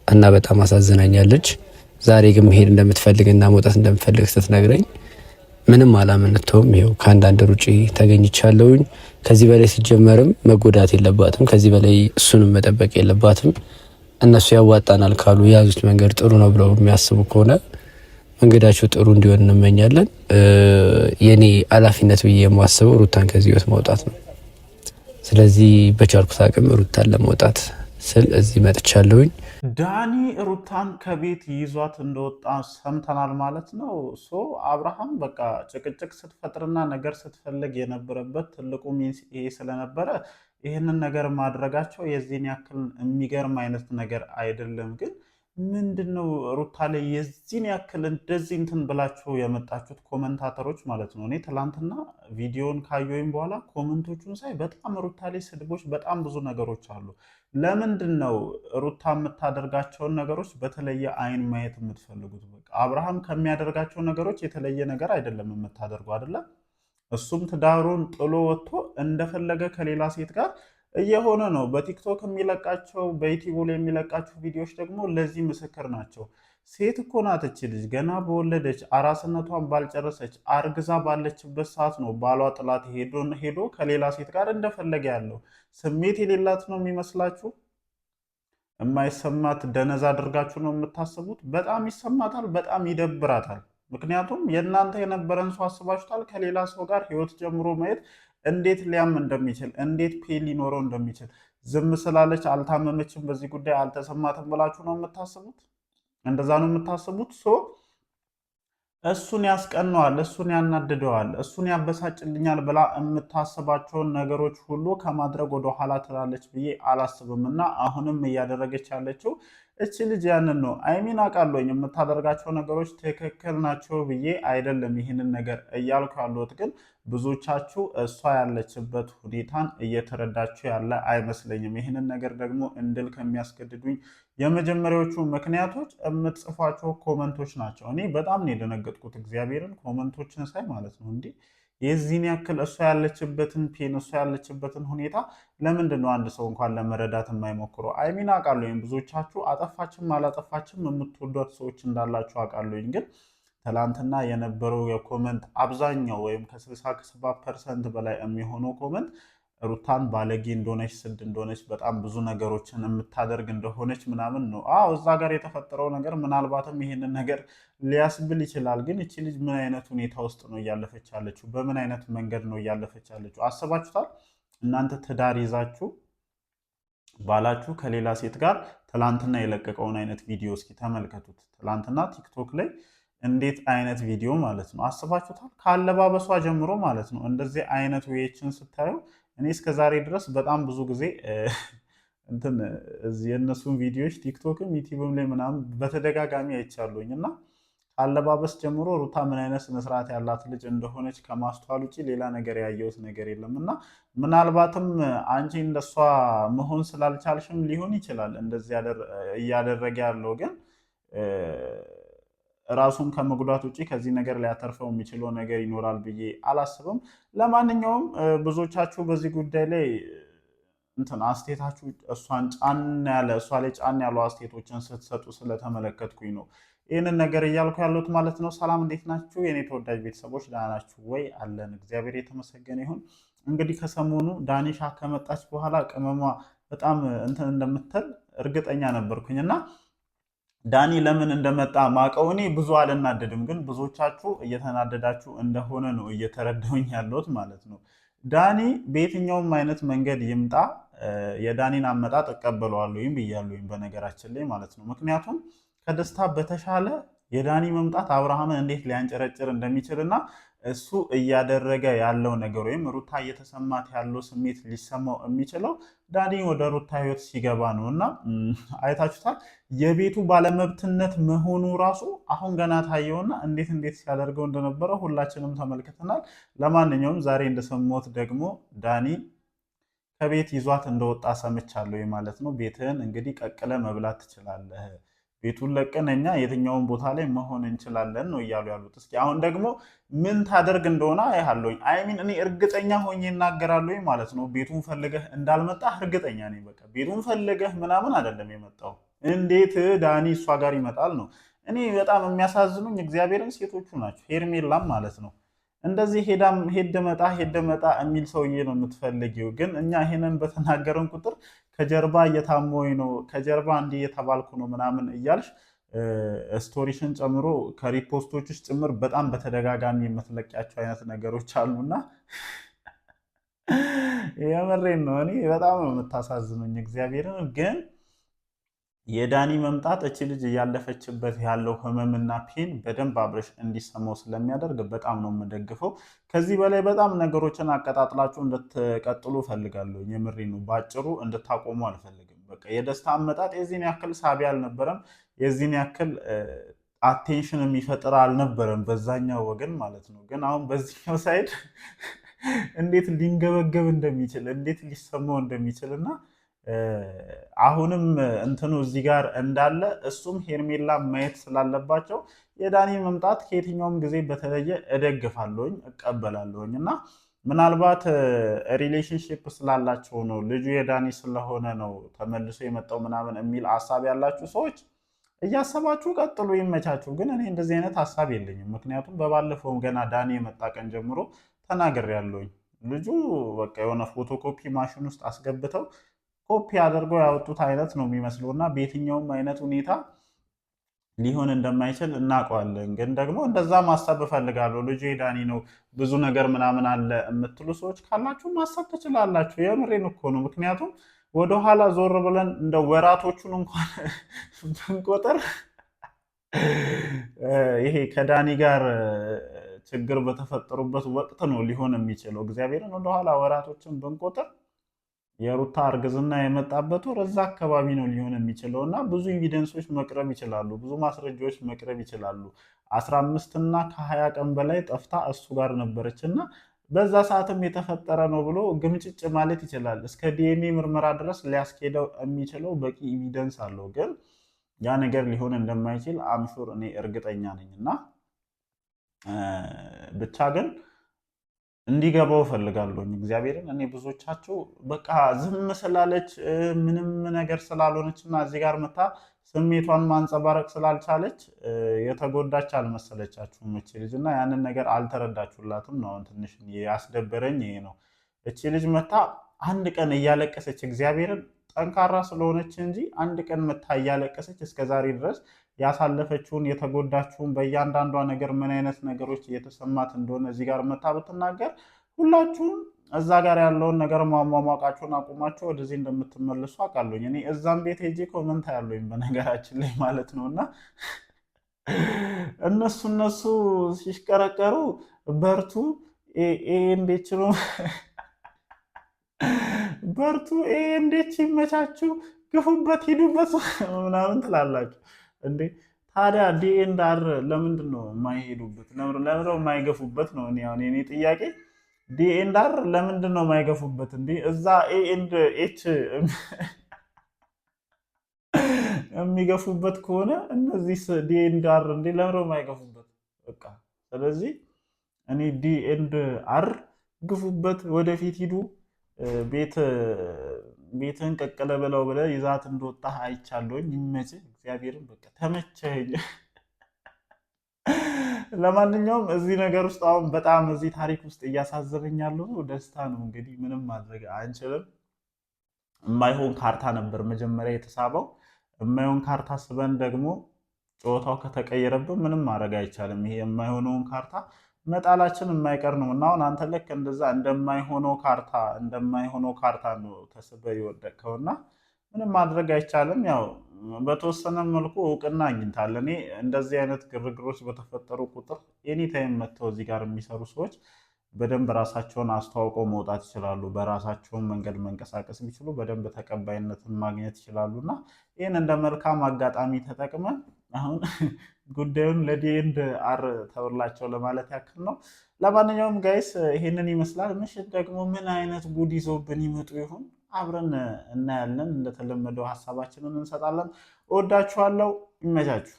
እና በጣም አሳዝናኛለች። ዛሬ ግን መሄድ እንደምትፈልግና መውጣት እንደምትፈልግ ስትነግረኝ ምንም አላመነተውም። ይኸው ከአንዳንድ ሩጪ ተገኝቻለሁኝ። ከዚህ በላይ ሲጀመርም መጎዳት የለባትም። ከዚህ በላይ እሱንም መጠበቅ የለባትም። እነሱ ያዋጣናል ካሉ የያዙት መንገድ ጥሩ ነው ብለው የሚያስቡ ከሆነ መንገዳቸው ጥሩ እንዲሆን እንመኛለን። የኔ ኃላፊነት ብዬ የማስበው ሩታን ከዚህ ህይወት ማውጣት ነው። ስለዚህ በቻልኩት አቅም ሩታን ለመውጣት ስል እዚህ መጥቻለሁኝ። ዳኒ ሩታን ከቤት ይዟት እንደወጣ ሰምተናል ማለት ነው። አብርሃም በቃ ጭቅጭቅ ስትፈጥርና ነገር ስትፈልግ የነበረበት ትልቁ ሚንስ ይሄ ስለነበረ ይህንን ነገር ማድረጋቸው የዚህን ያክል የሚገርም አይነት ነገር አይደለም። ግን ምንድነው ሩታ ላይ የዚህን ያክል እንደዚህ እንትን ብላችሁ የመጣችሁት ኮመንታተሮች ማለት ነው። እኔ ትላንትና ቪዲዮን ካየሁኝ በኋላ ኮመንቶቹን ሳይ በጣም ሩታ ላይ ስድቦች፣ በጣም ብዙ ነገሮች አሉ። ለምንድን ነው ሩታ የምታደርጋቸውን ነገሮች በተለየ አይን ማየት የምትፈልጉት? በቃ አብርሃም ከሚያደርጋቸው ነገሮች የተለየ ነገር አይደለም የምታደርገው አይደለም። እሱም ትዳሩን ጥሎ ወጥቶ እንደፈለገ ከሌላ ሴት ጋር እየሆነ ነው። በቲክቶክ የሚለቃቸው በዩቲዩብ ላይ የሚለቃቸው ቪዲዮዎች ደግሞ ለዚህ ምስክር ናቸው። ሴት እኮ ናት እች ልጅ ገና በወለደች አራስነቷን ባልጨረሰች አርግዛ ባለችበት ሰዓት ነው ባሏ ጥላት ሄዶ ከሌላ ሴት ጋር እንደፈለገ ያለው። ስሜት የሌላት ነው የሚመስላችሁ? የማይሰማት ደነዛ አድርጋችሁ ነው የምታስቡት? በጣም ይሰማታል፣ በጣም ይደብራታል። ምክንያቱም የእናንተ የነበረን ሰው አስባችሁታል? ከሌላ ሰው ጋር ህይወት ጀምሮ ማየት እንዴት ሊያም እንደሚችል እንዴት ፔን ሊኖረው እንደሚችል። ዝም ስላለች አልታመመችም፣ በዚህ ጉዳይ አልተሰማትም ብላችሁ ነው የምታስቡት? እንደዛ ነው የምታስቡት? እሱን ያስቀነዋል፣ እሱን ያናድደዋል፣ እሱን ያበሳጭልኛል ብላ የምታስባቸውን ነገሮች ሁሉ ከማድረግ ወደ ኋላ ትላለች ብዬ አላስብም። እና አሁንም እያደረገች ያለችው እቺ ልጅ ያንን ነው። አይሚን አውቃለሁኝ የምታደርጋቸው ነገሮች ትክክል ናቸው ብዬ አይደለም ይህንን ነገር እያልኩ ያለሁት፣ ግን ብዙዎቻችሁ እሷ ያለችበት ሁኔታን እየተረዳችሁ ያለ አይመስለኝም። ይህንን ነገር ደግሞ እንድል ከሚያስገድዱኝ የመጀመሪያዎቹ ምክንያቶች የምትጽፏቸው ኮመንቶች ናቸው። እኔ በጣም ነው የደነገጥኩት እግዚአብሔርን ኮመንቶችን ሳይ ማለት ነው። እንዲህ የዚህን ያክል እሷ ያለችበትን ፔን እሷ ያለችበትን ሁኔታ ለምንድን ነው አንድ ሰው እንኳን ለመረዳት የማይሞክረው? አይሚን አውቃለሁኝ ብዙዎቻችሁ አጠፋችም አላጠፋችም የምትወዷት ሰዎች እንዳላችሁ አውቃለሁኝ። ግን ትላንትና የነበረው የኮመንት አብዛኛው ወይም ከ60-70% በላይ የሚሆነው ኮመንት ሩታን ባለጌ እንደሆነች፣ ስድ እንደሆነች፣ በጣም ብዙ ነገሮችን የምታደርግ እንደሆነች ምናምን ነው። እዛ ጋር የተፈጠረው ነገር ምናልባትም ይሄንን ነገር ሊያስብል ይችላል። ግን እቺ ልጅ ምን አይነት ሁኔታ ውስጥ ነው እያለፈች ያለችው? በምን አይነት መንገድ ነው እያለፈች ያለችው? አስባችሁታል? እናንተ ትዳር ይዛችሁ ባላችሁ ከሌላ ሴት ጋር ትላንትና የለቀቀውን አይነት ቪዲዮ እስኪ ተመልከቱት። ትላንትና ቲክቶክ ላይ እንዴት አይነት ቪዲዮ ማለት ነው። አስባችሁታል? ከአለባበሷ ጀምሮ ማለት ነው። እንደዚህ አይነት ዌዎችን ስታዩ እኔ እስከ ዛሬ ድረስ በጣም ብዙ ጊዜ የእነሱን ቪዲዮዎች ቲክቶክም ዩቲዩብም ላይ ምናምን በተደጋጋሚ አይቻሉኝ እና ከአለባበስ ጀምሮ ሩታ ምን አይነት ስነስርዓት ያላት ልጅ እንደሆነች ከማስተዋል ውጭ ሌላ ነገር ያየሁት ነገር የለም። እና ምናልባትም አንቺ እንደሷ መሆን ስላልቻልሽም ሊሆን ይችላል እንደዚህ እያደረገ ያለው። ግን ራሱን ከመጉዳት ውጭ ከዚህ ነገር ሊያተርፈው የሚችለው ነገር ይኖራል ብዬ አላስብም። ለማንኛውም ብዙዎቻችሁ በዚህ ጉዳይ ላይ አስተያየታችሁ እሷ ላይ ጫን ያሉ አስተያየቶችን ስትሰጡ ስለተመለከትኩኝ ነው ይህንን ነገር እያልኩ ያሉት ማለት ነው። ሰላም እንዴት ናችሁ የኔ ተወዳጅ ቤተሰቦች? ደህና ናችሁ ወይ? አለን እግዚአብሔር የተመሰገነ ይሁን። እንግዲህ ከሰሞኑ ዳኒሻ ከመጣች በኋላ ቅመሟ በጣም እንደምትል እርግጠኛ ነበርኩኝ እና ዳኒ ለምን እንደመጣ ማቀው እኔ ብዙ አልናደድም፣ ግን ብዙዎቻችሁ እየተናደዳችሁ እንደሆነ ነው እየተረዳሁኝ ያለሁት ማለት ነው። ዳኒ በየትኛውም አይነት መንገድ ይምጣ የዳኒን አመጣጥ እቀበለዋለሁኝ ብያለሁኝ በነገራችን ላይ ማለት ነው። ምክንያቱም ከደስታ በተሻለ የዳኒ መምጣት አብርሃምን እንዴት ሊያንጨረጭር እንደሚችል እና እሱ እያደረገ ያለው ነገር ወይም ሩታ እየተሰማት ያለው ስሜት ሊሰማው የሚችለው ዳኒ ወደ ሩታ ህይወት ሲገባ ነው። እና አይታችሁታል የቤቱ ባለመብትነት መሆኑ ራሱ አሁን ገና ታየውና እንዴት ሲያደርገው እንደነበረ ሁላችንም ተመልክተናል። ለማንኛውም ዛሬ እንደሰማሁት ደግሞ ዳኒ ከቤት ይዟት እንደወጣ ሰምቻለሁ ማለት ነው። ቤትህን እንግዲህ ቀቅለ መብላት ትችላለህ፣ ቤቱን ለቀን እኛ የትኛውን ቦታ ላይ መሆን እንችላለን ነው እያሉ ያሉት። እስኪ አሁን ደግሞ ምን ታደርግ እንደሆነ አይሃለሁኝ። አይሚን እኔ እርግጠኛ ሆኜ እናገራለሁኝ ማለት ነው። ቤቱን ፈልገህ እንዳልመጣ እርግጠኛ ነኝ። በቃ ቤቱን ፈልገህ ምናምን አይደለም የመጣው። እንዴት ዳኒ እሷ ጋር ይመጣል ነው። እኔ በጣም የሚያሳዝኑኝ እግዚአብሔርን ሴቶቹ ናቸው። ሄርሜላም ማለት ነው እንደዚህ ሄደ መጣ የሚል ሰውዬ ነው የምትፈልጊው። ግን እኛ ይሄንን በተናገረን ቁጥር ከጀርባ እየታሞኝ ነው፣ ከጀርባ እንዲህ እየተባልኩ ነው ምናምን እያልሽ ስቶሪሽን ጨምሮ ከሪፖስቶች ውስጥ ጭምር በጣም በተደጋጋሚ የምትለቂያቸው አይነት ነገሮች አሉና የምሬን ነው። እኔ በጣም ነው የምታሳዝኑኝ እግዚአብሔርን ግን የዳኒ መምጣት እቺ ልጅ እያለፈችበት ያለው ህመምና ፔን በደንብ አብረሽ እንዲሰማው ስለሚያደርግ በጣም ነው የምደግፈው። ከዚህ በላይ በጣም ነገሮችን አቀጣጥላችሁ እንድትቀጥሉ እፈልጋለሁ። የምሬ ነው። በአጭሩ እንድታቆሙ አልፈልግም። በቃ የደስታ አመጣጥ የዚህን ያክል ሳቢ አልነበረም። የዚህን ያክል አቴንሽን የሚፈጥር አልነበረም በዛኛው ወገን ማለት ነው። ግን አሁን በዚህኛው ሳይድ እንዴት ሊንገበገብ እንደሚችል እንዴት ሊሰማው እንደሚችል እና አሁንም እንትኑ እዚህ ጋር እንዳለ እሱም ሄርሜላ ማየት ስላለባቸው የዳኒ መምጣት ከየትኛውም ጊዜ በተለየ እደግፋለሁኝ እቀበላለሁኝ እና ምናልባት ሪሌሽንሽፕ ስላላቸው ነው ልጁ የዳኒ ስለሆነ ነው ተመልሶ የመጣው ምናምን የሚል ሀሳብ ያላችሁ ሰዎች እያሰባችሁ ቀጥሉ፣ ይመቻችሁ። ግን እኔ እንደዚህ አይነት ሀሳብ የለኝም። ምክንያቱም በባለፈውም ገና ዳኒ የመጣ ቀን ጀምሮ ተናግሬያለሁኝ። ልጁ በቃ የሆነ ፎቶኮፒ ማሽን ውስጥ አስገብተው ኮፒ አድርገው ያወጡት አይነት ነው የሚመስለው እና በየትኛውም አይነት ሁኔታ ሊሆን እንደማይችል እናውቀዋለን። ግን ደግሞ እንደዛ ማሰብ እፈልጋለሁ። ልጁ የዳኒ ነው ብዙ ነገር ምናምን አለ የምትሉ ሰዎች ካላችሁ ማሰብ ትችላላችሁ። የምሬን እኮ ነው። ምክንያቱም ወደኋላ ዞር ብለን እንደ ወራቶቹን እንኳን ብንቆጥር ይሄ ከዳኒ ጋር ችግር በተፈጠሩበት ወቅት ነው ሊሆን የሚችለው። እግዚአብሔርን ወደኋላ ወራቶችን ብንቆጥር የሩታ እርግዝና የመጣበት ወር እዛ አካባቢ ነው ሊሆን የሚችለው እና ብዙ ኤቪደንሶች መቅረብ ይችላሉ፣ ብዙ ማስረጃዎች መቅረብ ይችላሉ። 15 እና ከ20 ቀን በላይ ጠፍታ እሱ ጋር ነበረች እና በዛ ሰዓትም የተፈጠረ ነው ብሎ ግምጭጭ ማለት ይችላል። እስከ ዲኤንኤ ምርመራ ድረስ ሊያስኬደው የሚችለው በቂ ኤቪደንስ አለው። ግን ያ ነገር ሊሆን እንደማይችል አምሹር እኔ እርግጠኛ ነኝ እና ብቻ ግን እንዲገባው እፈልጋለሁኝ እግዚአብሔርን። እኔ ብዙዎቻችሁ በቃ ዝም ስላለች ምንም ነገር ስላልሆነች እና እዚህ ጋር መታ ስሜቷን ማንጸባረቅ ስላልቻለች የተጎዳች አልመሰለቻችሁም እቺ ልጅ እና ያንን ነገር አልተረዳችሁላትም ነው። ትንሽ ያስደበረኝ ይሄ ነው። እቺ ልጅ መታ አንድ ቀን እያለቀሰች እግዚአብሔርን ጠንካራ ስለሆነች እንጂ አንድ ቀን መታ እያለቀሰች እስከዛሬ ድረስ ያሳለፈችውን የተጎዳችውን በእያንዳንዷ ነገር ምን አይነት ነገሮች እየተሰማት እንደሆነ እዚህ ጋር መታ ብትናገር ሁላችሁም እዛ ጋር ያለውን ነገር ማሟሟቃችሁን አቁማችሁ ወደዚህ እንደምትመልሱ አውቃለሁኝ። እኔ እዛም ቤት ሄጄ ኮመንት ያለኝ በነገራችን ላይ ማለት ነው እና እነሱ ሲሽቀረቀሩ በርቱ እንዴች ነው በርቱ እንዴች ይመቻችሁ፣ ግፉበት፣ ሂዱበት ምናምን ትላላችሁ እንዴ። ታዲያ ዲኤንዳር ለምንድን ነው የማይሄዱበት? ለምንድን ነው የማይገፉበት ነው እኔ ጥያቄ። ዲኤንዳር ለምንድን ነው የማይገፉበት? እንዲ እዛ ኤንድ ኤች የሚገፉበት ከሆነ እነዚህ ዲኤንዳር እንዲ ለምንድን ነው የማይገፉበት? በቃ ስለዚህ እኔ ዲኤንዳር ግፉበት፣ ወደፊት ሂዱ። ቤትህን ቀቀለ ብለው ብለህ ይዛት እንደወጣ አይቻለሁኝ። ይመችህ፣ እግዚአብሔርን በቃ ተመቸኝ። ለማንኛውም እዚህ ነገር ውስጥ አሁን በጣም እዚህ ታሪክ ውስጥ እያሳዘበኝ ያለው ደስታ ነው። እንግዲህ ምንም ማድረግ አንችልም። የማይሆን ካርታ ነበር መጀመሪያ የተሳበው። የማይሆን ካርታ ስበን ደግሞ ጨዋታው ከተቀየረብን ምንም ማድረግ አይቻልም። ይሄ የማይሆነውን ካርታ መጣላችን የማይቀር ነው እና አሁን አንተ ልክ እንደዛ እንደማይሆነው ካርታ ነው ተስበ የወደቅከው እና ምንም ማድረግ አይቻልም። ያው በተወሰነ መልኩ እውቅና አግኝታል። እኔ እንደዚህ አይነት ግርግሮች በተፈጠሩ ቁጥር ኤኒታይም መጥተው እዚህ ጋር የሚሰሩ ሰዎች በደንብ ራሳቸውን አስተዋውቀው መውጣት ይችላሉ። በራሳቸውን መንገድ መንቀሳቀስ ቢችሉ በደንብ ተቀባይነትን ማግኘት ይችላሉ እና ይህን እንደ መልካም አጋጣሚ ተጠቅመን አሁን ጉዳዩን ለዲኤንዳር ተውላቸው ለማለት ያክል ነው። ለማንኛውም ጋይስ ይሄንን ይመስላል። ምሽት ደግሞ ምን አይነት ጉድ ይዘውብን ይመጡ ይሆን? አብረን እናያለን። እንደተለመደው ሀሳባችንን እንሰጣለን። እወዳችኋለሁ። ይመቻችሁ።